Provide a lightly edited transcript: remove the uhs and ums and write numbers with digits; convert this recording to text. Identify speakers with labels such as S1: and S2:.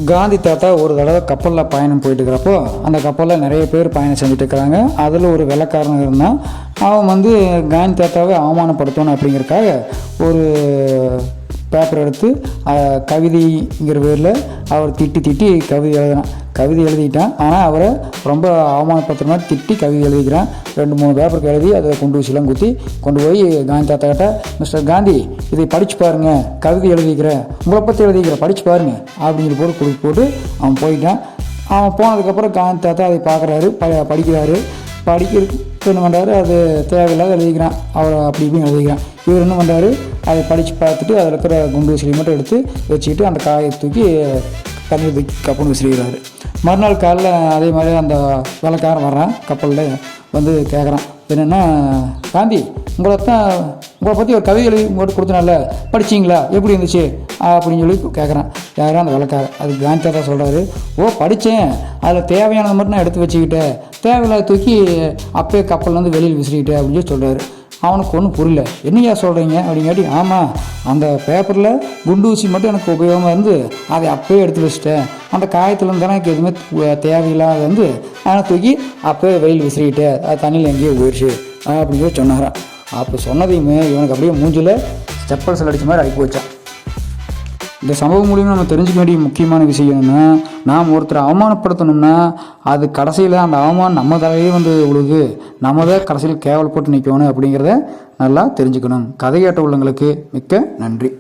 S1: காந்தி தாத்தா ஒரு தடவை கப்பலில் பயணம் போயிட்டு இருக்கிறப்போ அந்த கப்பலில் நிறைய பேர் பயணம் செஞ்சுட்டு இருக்கிறாங்க. அதில் ஒரு வெள்ளைக்காரன் இருந்தான். அவன் வந்து காந்தி தாத்தாவை அவமானப்படுத்தணும் அப்படிங்கிறதுக்காக ஒரு பேப்பர் எடுத்து கவிதைங்கிற பேரில் அவர் திட்டி கவிதை எழுதிட்டான். ஆனால் அவரை ரொம்ப அவமானப்படுத்துகிற மாதிரி திட்டி கவிதை எழுதிக்கிறான். 2-3 பேப்பருக்கு எழுதி அதை குண்டு ஊசிலாம் குத்தி கொண்டு போய் காந்தி தாத்தா கிட்ட, மிஸ்டர் காந்தி இதை படித்து பாருங்கள், கவிதை எழுதிக்கிறேன், உங்களை பற்றி எழுதிக்கிறேன், படித்து பாருங்கள் அப்படிங்கிற போட்டு அவன் போயிட்டான். அவன் போனதுக்கப்புறம் காந்தி தாத்தா அதை பார்க்குறாரு, படிக்கிறாரு. படிக்கிறதுக்கு என்ன பண்ணுறாரு, அது தேவையில்லாத எழுதிக்கிறான், அவர் அப்படி இப்படின்னு எழுதிக்கிறான். இவர் என்ன பண்ணுறாரு, அதை படித்து பார்த்துட்டு அதில் இருக்கிற குண்டு ஊசியை மட்டும் எடுத்து வச்சுக்கிட்டு அந்த காயை தூக்கி தண்ணி தூக்கி கப்பல் விசிறிக்கிறாரு. மறுநாள் காலையில் அதே மாதிரி அந்த வெள்ளைக்காரன் வர்றான், கப்பலில் வந்து கேட்குறான், என்னென்னா காந்தி உங்களை பற்றி ஒரு கவிதை எழுதி போட்டு கொடுத்தனால படிச்சிங்களா, எப்படி இருந்துச்சு அப்படின்னு சொல்லி கேட்குறான். யாரும் அந்த வெள்ளைக்காரன். அதுக்கு காந்தி தாத்தா சொல்கிறாரு, படித்தேன், அதில் தேவையானதை மட்டும் நான் எடுத்து வச்சுக்கிட்டேன், தேவையில்லாத தூக்கி அப்பயே கப்பல்லேருந்து வெளியில் விசிறிக்கிட்டேன் அப்படின்னு சொல்லி சொல்கிறாரு. அவனுக்கு ஒன்றும் புரியல. என்னையா சொல்கிறீங்க அப்படிங்காட்டி, ஆமாம் அந்த பேப்பரில் குண்டு ஊசி மட்டும் எனக்கு உபயோகமாக இருந்து அதை அப்போயே எடுத்து வச்சுட்டேன், அந்த காயத்துலேருந்து தானே எனக்கு எதுவுமே தேவையில்லாத வந்து ஆனால் தூக்கி அப்போயே வெயில் விசிறிக்கிட்டேன், அது தண்ணியில் எங்கேயோ போயிடுச்சு அப்படின்னு சொல்லி சொன்னாரான். அப்போ சொன்னதையுமே இவனுக்கு அப்படியே மூஞ்சில் செப்பல்ஸ் அடித்த மாதிரி ஆகி போச்சான். இந்த சம்பவம் மூலியமாக நம்ம தெரிஞ்சுக்க வேண்டிய முக்கியமான விஷயம் என்னென்னா, நாம் ஒருத்தரை அவமானப்படுத்தணும்னா அது கடைசியில் அந்த அவமானம் நம்ம தலையே வந்து விழுது, நம்ம தான் கடைசியில் கேவலப்பட்டு நிற்கணும் அப்படிங்கிறத நல்லா தெரிஞ்சுக்கணும். கதை கேட்ட உள்ளங்களுக்கு மிக்க நன்றி.